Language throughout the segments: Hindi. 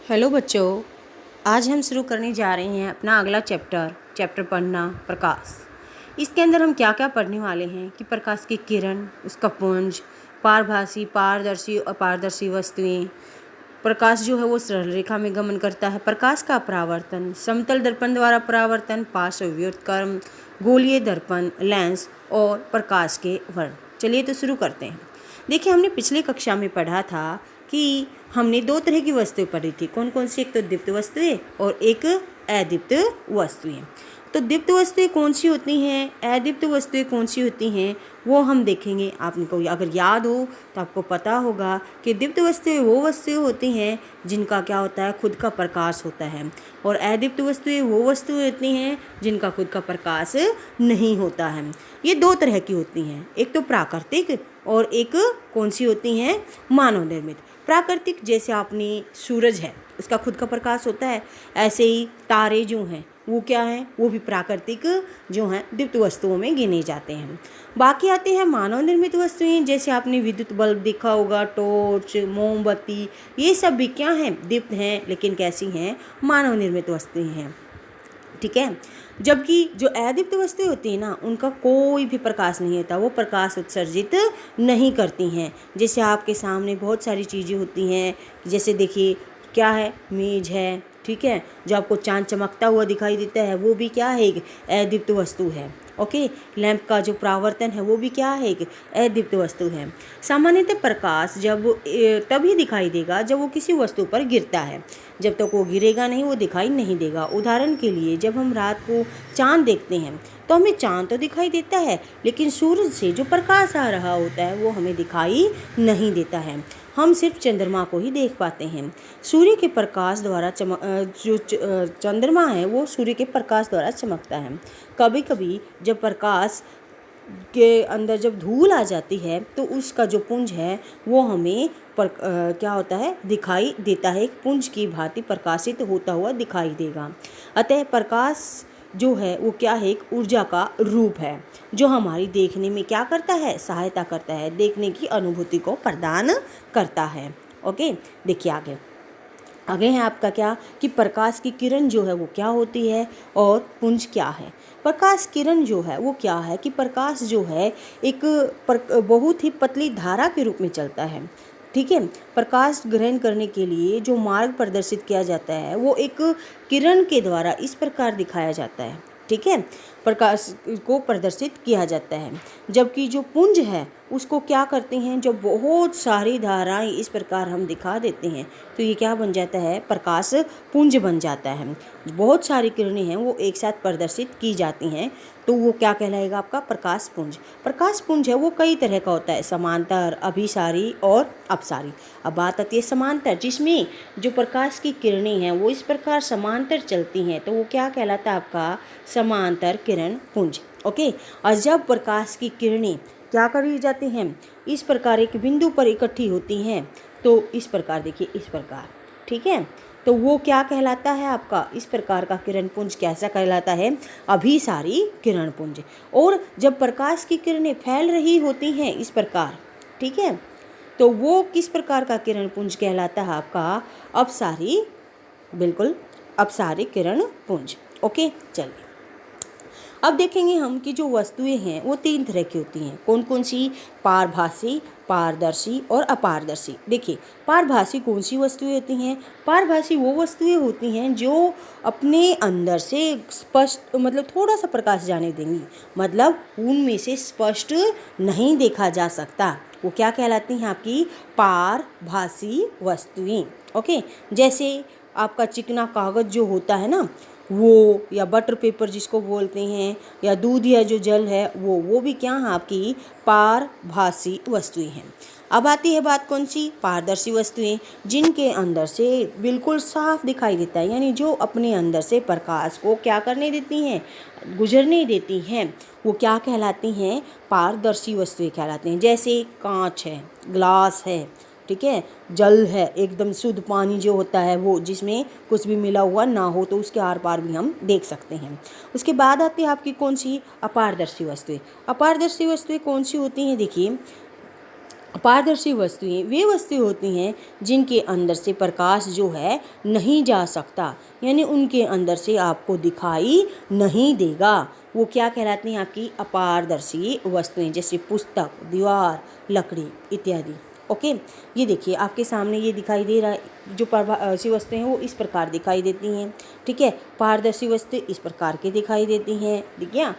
हेलो बच्चों, आज हम शुरू करने जा रहे हैं अपना अगला चैप्टर पढ़ना प्रकाश। इसके अंदर हम क्या क्या पढ़ने वाले हैं कि प्रकाश की किरण, उसका पुंज, पारभासी, पारदर्शी और अपारदर्शी वस्तुएं। प्रकाश जो है वो सरल रेखा में गमन करता है। प्रकाश का परावर्तन, समतल दर्पण द्वारा परावर्तन, पार्श्व व्युत्क्रम, गोलीय दर्पण, लेंस और प्रकाश के वर्ण। चलिए तो शुरू करते हैं। देखिए, हमने पिछली कक्षा में पढ़ा था कि हमने दो तरह की वस्तुएं पढ़ी थी। कौन कौन सी? एक तो दीप्त वस्तुएं और एक अदीप्त वस्तुएं। तो दीप्त वस्तुएं कौन सी होती हैं, अदीप्त वस्तुएं कौन सी होती हैं, वो हम देखेंगे। आपको अगर याद हो तो आपको पता होगा कि दीप्त वस्तुएं वो वस्तुएं होती हैं जिनका क्या होता है, खुद का प्रकाश होता है, और अदीप्त वस्तुएं वो वस्तुएं होती हैं जिनका खुद का प्रकाश नहीं होता है। ये दो तरह की होती हैं, एक तो प्राकृतिक और एक कौन सी होती हैं, मानव निर्मित। प्राकृतिक जैसे आपने सूरज है, उसका खुद का प्रकाश होता है। ऐसे ही तारे जो हैं वो क्या हैं, वो भी प्राकृतिक जो हैं दीप्त वस्तुओं में गिने जाते हैं। बाकी आते हैं मानव निर्मित वस्तुएं, जैसे आपने विद्युत बल्ब देखा होगा, टॉर्च, मोमबत्ती, ये सब भी क्या हैं, दीप्त हैं, लेकिन कैसी हैं, मानव निर्मित वस्तुएं हैं। ठीक है। जबकि जो अदीप्त वस्तुएं होती हैं ना, उनका कोई भी प्रकाश नहीं होता, वो प्रकाश उत्सर्जित नहीं करती हैं। जैसे आपके सामने बहुत सारी चीज़ें होती हैं, जैसे देखिए क्या है, मेज है, ठीक है, जो आपको चांद चमकता हुआ दिखाई देता है, वो भी क्या है, एक अदीप्त वस्तु है। ओके। लैंप का जो परावर्तन है वो भी क्या है, एक अदीप्त वस्तु है। सामान्यतः प्रकाश जब तभी दिखाई देगा जब वो किसी वस्तु पर गिरता है, जब तक वो गिरेगा नहीं वो दिखाई नहीं देगा। उदाहरण के लिए जब हम रात को चांद देखते हैं तो हमें चांद तो दिखाई देता है, लेकिन सूरज से जो प्रकाश आ रहा होता है वो हमें दिखाई नहीं देता है। हम सिर्फ चंद्रमा को ही देख पाते हैं। सूर्य के प्रकाश द्वारा चंद्रमा है वो सूर्य के प्रकाश द्वारा चमकता है। कभी कभी जब प्रकाश के अंदर जब धूल आ जाती है तो उसका जो पुंज है वो हमें क्या होता है, दिखाई देता है, एक पुंज की भांति प्रकाशित होता हुआ दिखाई देगा। अतः प्रकाश जो है वो क्या है, एक ऊर्जा का रूप है जो हमारी देखने में क्या करता है, सहायता करता है, देखने की अनुभूति को प्रदान करता है। ओके। देखिए आगे है आपका क्या कि प्रकाश की किरण जो है वो क्या होती है और पुंज क्या है। प्रकाश किरण जो है वो क्या है कि प्रकाश जो है एक बहुत ही पतली धारा के रूप में चलता है। ठीक है। प्रकाश ग्रहण करने के लिए जो मार्ग प्रदर्शित किया जाता है वो एक किरण के द्वारा इस प्रकार दिखाया जाता है। ठीक है। प्रकाश को प्रदर्शित किया जाता है। जबकि जो पुंज है उसको क्या करते हैं, जब बहुत सारी धाराएं इस प्रकार हम दिखा देते हैं तो ये क्या बन जाता है, प्रकाश पुंज बन जाता है। बहुत सारी किरणें हैं वो एक साथ प्रदर्शित की जाती हैं तो वो क्या कहलाएगा, आपका प्रकाश पुंज। प्रकाश पुंज है वो कई तरह का होता है, समांतर, अभिसारी और अपसारी। अब बात आती है समांतर, जिसमें जो प्रकाश की किरणें हैं वो इस प्रकार समांतर चलती हैं तो वो क्या कहलाता है, आपका समांतर किरण पुंज। ओके। और जब प्रकाश की किरणें क्या करी जाती हैं, इस प्रकार एक बिंदु पर इकट्ठी होती हैं तो इस प्रकार देखिए, इस प्रकार, ठीक है, तो वो क्या कहलाता है, आपका इस प्रकार का किरण पुंज कैसा कहलाता है, अभिसारी किरण पुंज। और जब प्रकाश की किरणें फैल रही होती हैं इस प्रकार, ठीक है, तो वो किस प्रकार का किरण पुंज कहलाता है, आपका अपसारी, बिल्कुल अपसारी किरण पुंज। ओके। चलिए अब देखेंगे हम कि जो वस्तुएं हैं वो तीन तरह की होती हैं। कौन कौन सी? पारभासी, पारदर्शी और अपारदर्शी। देखिए, पारभासी कौन सी वस्तुएं होती हैं? पारभासी वो वस्तुएं होती हैं जो अपने अंदर से स्पष्ट, मतलब थोड़ा सा प्रकाश जाने देंगी, मतलब उनमें से स्पष्ट नहीं देखा जा सकता, वो क्या कहलाती हैं, आपकी पारभासी वस्तुएं। ओके। जैसे आपका चिकना कागज़ जो होता है ना वो, या बटर पेपर जिसको बोलते हैं, या दूध या जो जल है वो भी क्या है, आपकी पारभासी वस्तुएं हैं। अब आती है बात कौन सी? पारदर्शी वस्तुएं, जिनके अंदर से बिल्कुल साफ दिखाई देता है, यानी जो अपने अंदर से प्रकाश को क्या करने देती हैं, गुजरने देती हैं, वो क्या कहलाती हैं, पारदर्शी वस्तुएं कहलाती हैं। जैसे कांच है, ग्लास है, ठीक है, जल है, एकदम शुद्ध पानी जो होता है वो, जिसमें कुछ भी मिला हुआ ना हो तो उसके आर पार भी हम देख सकते हैं। उसके बाद आती है आपकी कौन सी? अपारदर्शी वस्तुएं। अपारदर्शी वस्तुएं कौन सी होती हैं? देखिए, अपारदर्शी वस्तुएं वे वस्तुएं होती हैं जिनके अंदर से प्रकाश जो है नहीं जा सकता, यानी उनके अंदर से आपको दिखाई नहीं देगा। वो क्या कहलाती हैं? आपकी अपारदर्शी वस्तुएं, जैसे पुस्तक, दीवार, लकड़ी इत्यादि। ओके, ये देखिए आपके सामने ये दिखाई दे रहा है। जो पारदर्शी वस्तुएं हैं वो इस प्रकार दिखाई देती हैं, ठीक है। पारदर्शी वस्तुएं इस प्रकार की दिखाई देती हैं, देखिए।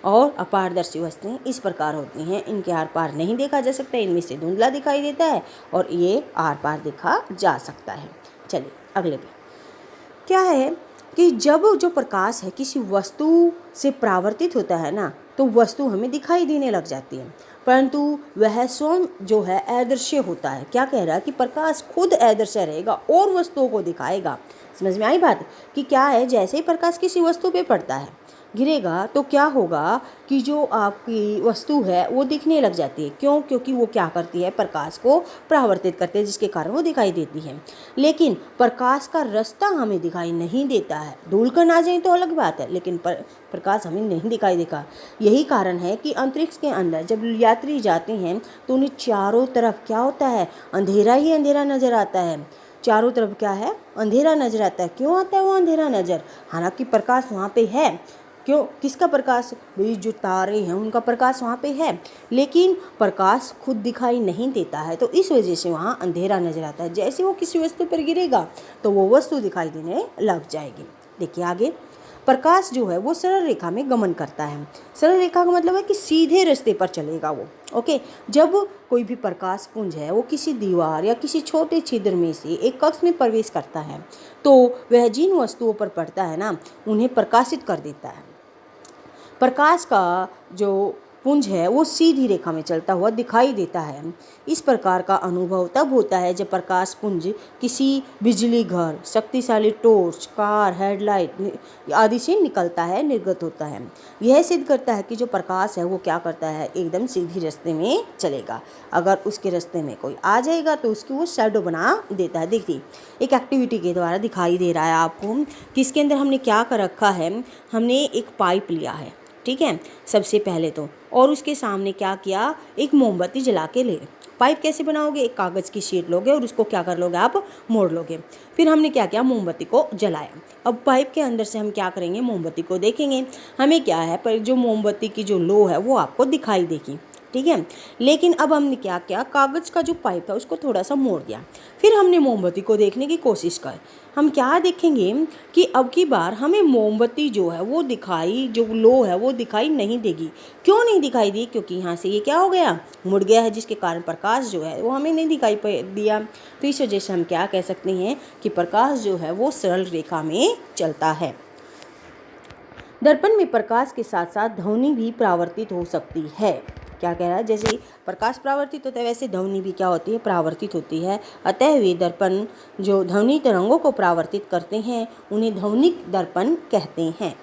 और अपारदर्शी वस्तुएं इस प्रकार होती हैं, इनके आर पार नहीं देखा जा सकता, इनमें से धुंधला दिखाई देता है और ये आर पार देखा जा सकता है। चलिए अगले पे क्या है कि जब जो प्रकाश है किसी वस्तु से परावर्तित होता है ना, तो वस्तु हमें दिखाई देने लग जाती है, परंतु वह स्वयं जो है अदृश्य होता है। क्या कह रहा है कि प्रकाश खुद अदृश्य रहेगा और वस्तुओं को दिखाएगा। समझ में आई बात? कि क्या है, जैसे ही प्रकाश किसी वस्तु पे पड़ता है, गिरेगा, तो क्या होगा कि जो आपकी वस्तु है वो दिखने लग जाती है। क्यों? क्योंकि वो क्या करती है, प्रकाश को परावर्तित करते हैं, जिसके कारण वो दिखाई देती है। लेकिन प्रकाश का रास्ता हमें दिखाई नहीं देता है। धूल कण आ जाए तो अलग बात है, लेकिन प्रकाश हमें नहीं दिखाई देगा। यही कारण है कि अंतरिक्ष के अंदर जब यात्री जाते हैं तो उन्हें चारों तरफ क्या होता है, अंधेरा ही अंधेरा नजर आता है। चारों तरफ क्या है, अंधेरा नजर आता है। क्यों आता है वो अंधेरा नजर? हालांकि प्रकाश वहाँ पे है। क्यों? किसका प्रकाश? भाई जो तारे हैं उनका प्रकाश वहाँ पे है, लेकिन प्रकाश खुद दिखाई नहीं देता है, तो इस वजह से वहाँ अंधेरा नजर आता है। जैसे वो किसी वस्तु पर गिरेगा तो वो वस्तु दिखाई देने लग जाएगी। देखिए आगे, प्रकाश जो है वो सरल रेखा में गमन करता है। सरल रेखा का मतलब है कि सीधे रास्ते पर चलेगा वो। ओके, जब कोई भी प्रकाश पुंज है वो किसी दीवार या किसी छोटे छिद्र में से एक कक्ष में प्रवेश करता है, तो वह जिन वस्तुओं पर पड़ता है ना, उन्हें प्रकाशित कर देता है। प्रकाश का जो पुंज है वो सीधी रेखा में चलता हुआ दिखाई देता है। इस प्रकार का अनुभव तब होता है जब प्रकाश पुंज किसी बिजली घर, शक्तिशाली टॉर्च, कार, हेडलाइट आदि से निकलता है, निर्गत होता है। यह सिद्ध करता है कि जो प्रकाश है वो क्या करता है, एकदम सीधी रास्ते में चलेगा। अगर उसके रास्ते में कोई आ जाएगा तो उसकी वो शैडो बना देता है। देखिए एक एक्टिविटी के द्वारा दिखाई दे रहा है आपको कि इसके अंदर हमने क्या कर रखा है। हमने एक पाइप लिया है, ठीक है, सबसे पहले तो, और उसके सामने क्या किया, एक मोमबत्ती जला के ले। पाइप कैसे बनाओगे, एक कागज़ की शीट लोगे और उसको क्या कर लोगे, आप मोड़ लोगे। फिर हमने क्या किया, मोमबत्ती को जलाया। अब पाइप के अंदर से हम क्या करेंगे, मोमबत्ती को देखेंगे। हमें क्या है, पर जो मोमबत्ती की जो लो है वो आपको दिखाई देगी, ठीक है। लेकिन अब हमने क्या किया, कागज़ का जो पाइप था उसको थोड़ा सा मोड़ दिया। फिर हमने मोमबत्ती को देखने की कोशिश कर। हम क्या देखेंगे कि अब की बार हमें मोमबत्ती जो है वो दिखाई, जो लो है वो दिखाई नहीं देगी। क्यों नहीं दिखाई दी? क्योंकि यहाँ से ये क्या हो गया, मुड़ गया है, जिसके कारण प्रकाश जो है वो हमें नहीं दिखाई दिया। तो इस वजह से हम क्या कह सकते हैं कि प्रकाश जो है वो सरल रेखा में चलता है। दर्पण में प्रकाश के साथ साथ ध्वनि भी परावर्तित हो सकती है। क्या कह रहा है, जैसे प्रकाश परावर्तित होता है वैसे ध्वनि भी क्या होती है, परावर्तित होती है। अतः वे दर्पण जो ध्वनि तरंगों को परावर्तित करते हैं उन्हें ध्वनिक दर्पण कहते हैं।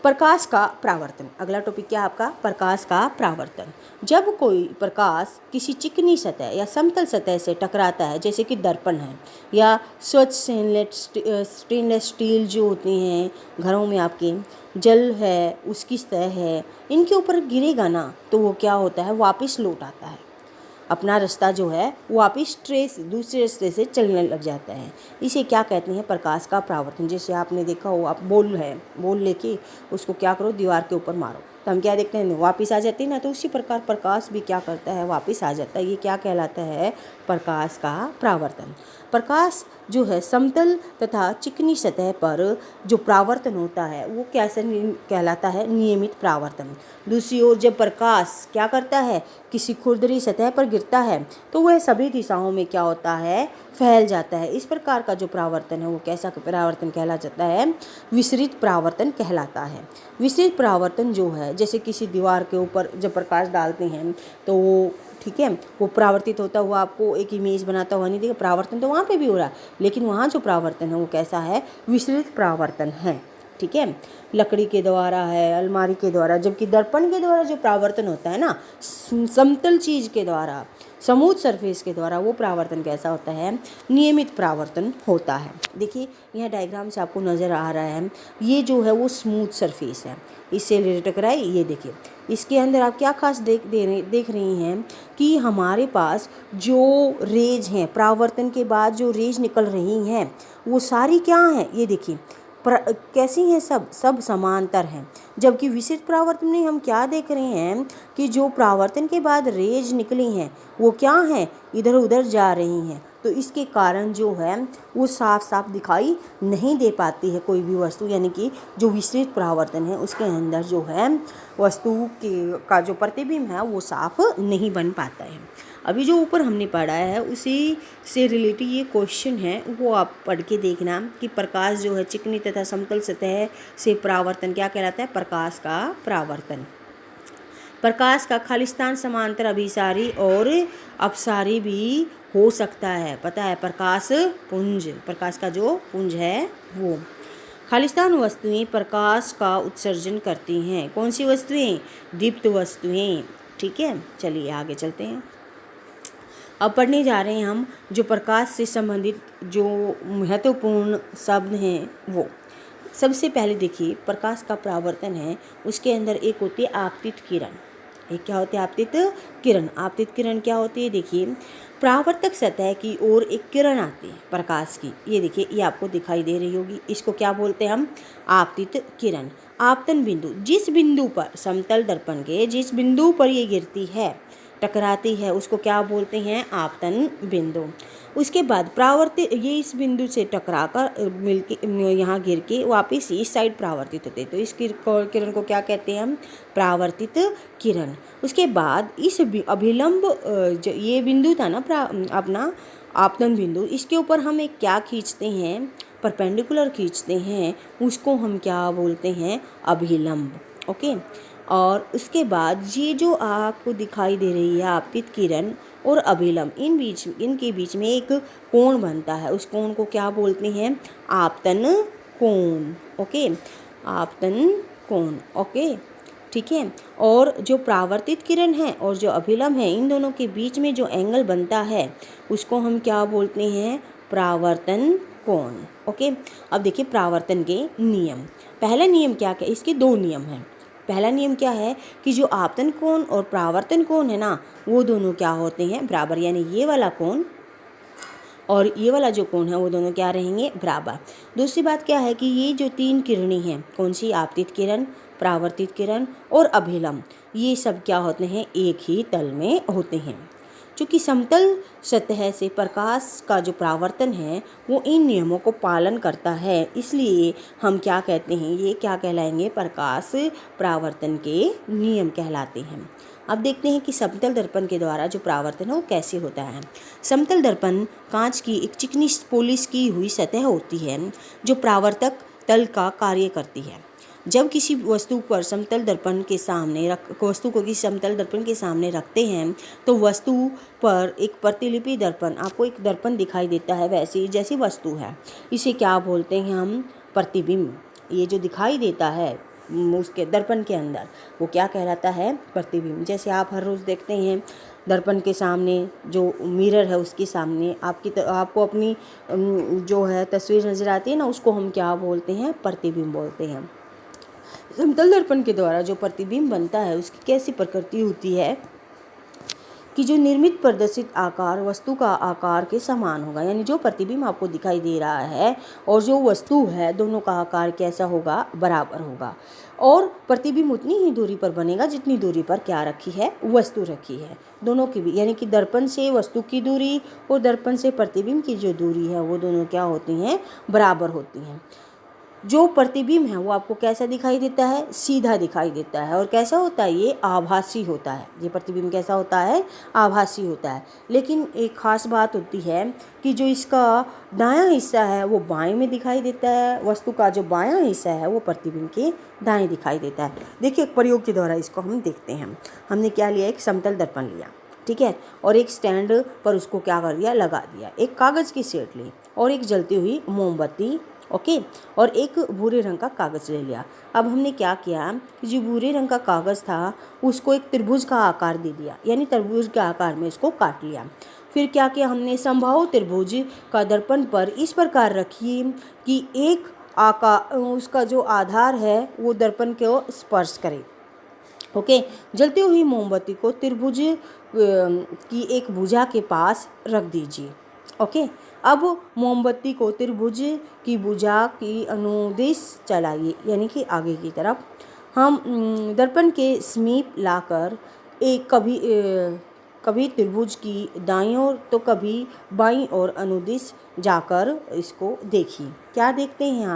प्रकाश का परावर्तन, अगला टॉपिक क्या है आपका, प्रकाश का परावर्तन। जब कोई प्रकाश किसी चिकनी सतह या समतल सतह से टकराता है, जैसे कि दर्पण है या स्वच्छ स्टेनलेस स्टील जो होती हैं घरों में आपके, जल है, उसकी सतह है, इनके ऊपर गिरेगा ना, तो वो क्या होता है, वापस लौट आता है। अपना रास्ता जो है वापस दूसरे रास्ते से चलने लग जाता है। इसे क्या कहते हैं, प्रकाश का परावर्तन। जैसे आपने देखा हो, आप बॉल लेके उसको क्या करो, दीवार के ऊपर मारो, तो हम क्या देखते हैं, वापस आ जाती है ना। तो उसी प्रकार प्रकाश भी क्या करता है, वापस आ जाता है। ये क्या कहलाता है, प्रकाश का परावर्तन। प्रकाश जो है समतल तथा चिकनी सतह पर जो परावर्तन होता है वो कैसे कहलाता है, नियमित परावर्तन। दूसरी ओर जब प्रकाश क्या करता है, किसी खुरदरी सतह पर गिरता है, तो वह सभी दिशाओं में क्या होता है, फैल जाता है। इस प्रकार का जो परावर्तन है वो कैसा परावर्तन कहला जाता है, विसरित परावर्तन कहलाता है। विसरित परावर्तन जो है, जैसे किसी दीवार के ऊपर जब प्रकाश डालते हैं तो वो, ठीक है, वो परावर्तित होता हुआ आपको एक इमेज बनाता हुआ नहीं दिखेगा। परावर्तन तो वहाँ पे भी हो रहा है, लेकिन वहाँ जो परावर्तन है वो कैसा है, विसरित परावर्तन है, ठीक है। लकड़ी के द्वारा है, अलमारी के द्वारा, जबकि दर्पण के द्वारा जो परावर्तन होता है ना, समतल चीज़ के द्वारा, स्मूथ सरफेस के द्वारा वो परावर्तन कैसा होता है, नियमित परावर्तन होता है। देखिए यहाँ डायग्राम से आपको नज़र आ रहा है, ये जो है वो स्मूथ सरफेस है, इससे टकराई। ये देखिए इसके अंदर आप क्या खास देख रही हैं कि हमारे पास जो रेज हैं, परावर्तन के बाद जो रेज निकल रही हैं वो सारी क्या हैं, ये देखिए कैसी हैं, सब समांतर हैं। जबकि विशिष्ट परावर्तन में हम क्या देख रहे हैं कि जो परावर्तन के बाद रेज निकली हैं वो क्या हैं, इधर उधर जा रही हैं। तो इसके कारण जो है वो साफ साफ दिखाई नहीं दे पाती है कोई भी वस्तु, यानी कि जो विस्तृत परावर्तन है उसके अंदर जो है वस्तु का जो प्रतिबिंब है वो साफ नहीं बन पाता है। अभी जो ऊपर हमने पढ़ा है उसी से रिलेटेड ये क्वेश्चन है, वो आप पढ़ के देखना कि प्रकाश जो है चिकनी तथा समतल सतह से परावर्तन क्या कहलाता है, प्रकाश का परावर्तन। प्रकाश का खालिस्तान, समांतर, अभिसारी और अपसारी भी हो सकता है। पता है प्रकाश पुंज, प्रकाश का जो पुंज है वो। खालिस्तान वस्तुएं प्रकाश का उत्सर्जन करती हैं। कौन सी वस्तुएं, दीप्त वस्तुएं। ठीक है, चलिए आगे चलते हैं। अब पढ़ने जा रहे हैं हम जो प्रकाश से संबंधित जो महत्वपूर्ण शब्द हैं वो। सबसे पहले देखिए प्रकाश का परावर्तन है, उसके अंदर एक होती है आपतित किरण। एक क्या होती है, आपतित किरण। आपतित किरण क्या होती है, देखिए परावर्तक सतह की ओर एक किरण आती है प्रकाश की। ये देखिए ये आपको दिखाई दे रही होगी, इसको क्या बोलते हैं हम, आपतित किरण। आपतन बिंदु, जिस बिंदु पर समतल दर्पण के जिस बिंदु पर ये गिरती है, टकराती है, उसको क्या बोलते हैं, आपतन बिंदु। उसके बाद परावर्तित, ये इस बिंदु से टकरा कर मिलके यहाँ गिर के वापस इस साइड परावर्तित होते हैं, तो इस किरण को क्या कहते हैं हम, परावर्तित किरण। उसके बाद इस अभिलंब जो ये बिंदु था ना अपना आपतन बिंदु, इसके ऊपर हम एक क्या खींचते हैं, परपेंडिकुलर खींचते हैं, उसको हम क्या बोलते हैं, अभिलंब। ओके। और उसके बाद ये जो आपको दिखाई दे रही है आपतित किरण और अभिलंब, इनके बीच में एक कोण बनता है, उस कोण को क्या बोलते हैं, आपतन कोण। ओके, आपतन कोण। ओके, ठीक है। और जो परावर्तित किरण है और जो अभिलंब है, इन दोनों के बीच में जो एंगल बनता है उसको हम क्या बोलते हैं, परावर्तन कोण। ओके। अब देखिए परावर्तन के नियम। पहला नियम क्या है, इसके दो नियम हैं। पहला नियम क्या है कि जो आपतन कोण और परावर्तन कोण है ना, वो दोनों क्या होते हैं, बराबर। यानी ये वाला कोण और ये वाला जो कोण है वो दोनों क्या रहेंगे, बराबर। दूसरी बात क्या है कि ये जो तीन किरणें हैं, कौन सी, आपतित किरण, परावर्तित किरण और अभिलंब, ये सब क्या होते हैं, एक ही तल में होते हैं। चूँकि समतल सतह से प्रकाश का जो परावर्तन है वो इन नियमों को पालन करता है, इसलिए हम क्या कहते हैं, ये क्या कहलाएंगे, प्रकाश परावर्तन के नियम कहलाते हैं। अब देखते हैं कि समतल दर्पण के द्वारा जो परावर्तन है वो कैसे होता है। समतल दर्पण कांच की एक चिकनी पॉलिश की हुई सतह होती है जो परावर्तक तल का कार्य करती है। जब किसी वस्तु पर समतल दर्पण के सामने वस्तु को किसी समतल दर्पण के सामने रखते हैं तो वस्तु पर एक प्रतिलिपि दर्पण, आपको एक दर्पण दिखाई देता है वैसी जैसी वस्तु है, इसे क्या बोलते हैं हम, प्रतिबिंब। ये जो दिखाई देता है उसके दर्पण के अंदर वो क्या कहलाता है, प्रतिबिंब। जैसे आप हर रोज़ देखते हैं दर्पण के सामने जो मिरर है उसके सामने आपको अपनी जो है तस्वीर नज़र आती है ना, उसको हम क्या बोलते हैं, प्रतिबिंब बोलते हैं। समतल दर्पण के द्वारा जो प्रतिबिंब बनता है उसकी कैसी प्रकृति होती है कि जो निर्मित प्रदर्शित आकार वस्तु का आकार के समान होगा। यानी जो प्रतिबिंब आपको दिखाई दे रहा है और जो वस्तु है दोनों का आकार कैसा होगा, बराबर होगा। और प्रतिबिंब उतनी ही दूरी पर बनेगा जितनी दूरी पर क्या रखी है, वस्तु रखी है। दोनों की भी, यानी कि दर्पण से वस्तु की दूरी और दर्पण से प्रतिबिंब की जो दूरी है वो दोनों क्या होती हैं, बराबर होती हैं। जो प्रतिबिंब है वो आपको कैसा दिखाई देता है, सीधा दिखाई देता है। और कैसा होता है, ये आभासी होता है। ये प्रतिबिंब कैसा होता है, आभासी होता है। लेकिन एक खास बात होती है कि जो इसका दायां हिस्सा है वो बाएं में दिखाई देता है, वस्तु का जो बायां हिस्सा है वो प्रतिबिंब के दाएं दिखाई देता है। देखिए एक प्रयोग के द्वारा इसको हम देखते हैं। हमने क्या लिया, एक समतल दर्पण लिया, ठीक है, और एक स्टैंड पर उसको क्या कर दिया, लगा दिया। एक कागज़ की शीट ली और एक जलती हुई मोमबत्ती ओके, और एक भूरे रंग का कागज़ ले लिया। अब हमने क्या किया कि जो भूरे रंग का कागज़ था उसको एक त्रिभुज का आकार दे दिया, यानी त्रिभुज के आकार में इसको काट लिया। फिर क्या किया हमने, समबाहु त्रिभुज का दर्पण पर इस प्रकार रखी कि एक आकार उसका जो आधार है वो दर्पण को स्पर्श करे। ओके, जलती हुई मोमबत्ती को त्रिभुज की एक भुजा के पास रख दीजिए। ओके, अब मोमबत्ती को त्रिभुज की भुजा की अनुदिश चलाइए, यानी कि आगे की तरफ। हम दर्पण के समीप लाकर एक कभी त्रिभुज की दाईं ओर तो कभी बाईं ओर अनुदिश जाकर इसको देखिए। क्या देखते हैं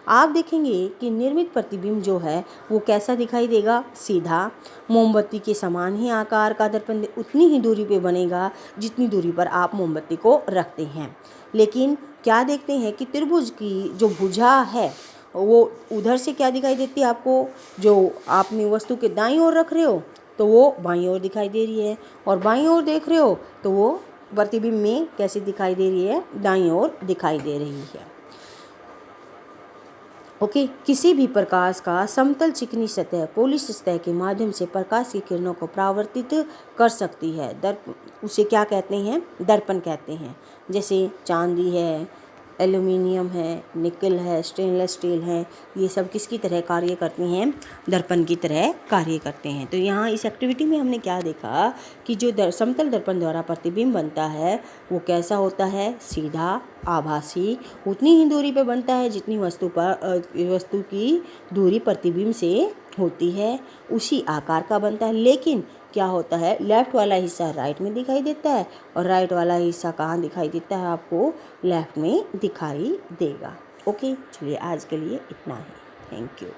आप देखेंगे कि निर्मित प्रतिबिंब जो है वो कैसा दिखाई देगा, सीधा मोमबत्ती के समान ही आकार का दर्पण उतनी ही दूरी पे बनेगा जितनी दूरी पर आप मोमबत्ती को रखते हैं। लेकिन क्या देखते हैं कि त्रिभुज की जो भुजा है वो उधर से क्या दिखाई देती है आपको, जो आपने वस्तु के दाईं ओर रख रहे हो तो वो बाईं ओर दिखाई दे रही है, और बाईं ओर देख रहे हो तो वो प्रतिबिंब में कैसी दिखाई दे रही है, दाईं ओर दिखाई दे रही है। ओके, किसी भी प्रकाश का समतल चिकनी सतह पॉलिश सतह के माध्यम से प्रकाश की किरणों को परावर्तित कर सकती है। उसे क्या कहते हैं, दर्पण कहते हैं। जैसे चांदी है, एल्युमिनियम है, निकल है, स्टेनलेस स्टील है, ये सब किसकी तरह कार्य करती हैं, दर्पण की तरह कार्य करते हैं। तो यहाँ इस एक्टिविटी में हमने क्या देखा कि जो समतल दर्पण द्वारा प्रतिबिंब बनता है वो कैसा होता है, सीधा आभासी, उतनी ही दूरी पे बनता है जितनी वस्तु की दूरी प्रतिबिंब से होती है, उसी आकार का बनता है। लेकिन क्या होता है, लेफ़्ट वाला हिस्सा राइट में दिखाई देता है और राइट वाला हिस्सा कहाँ दिखाई देता है, आपको लेफ़्ट में दिखाई देगा। ओके, चलिए आज के लिए इतना ही। Thank you.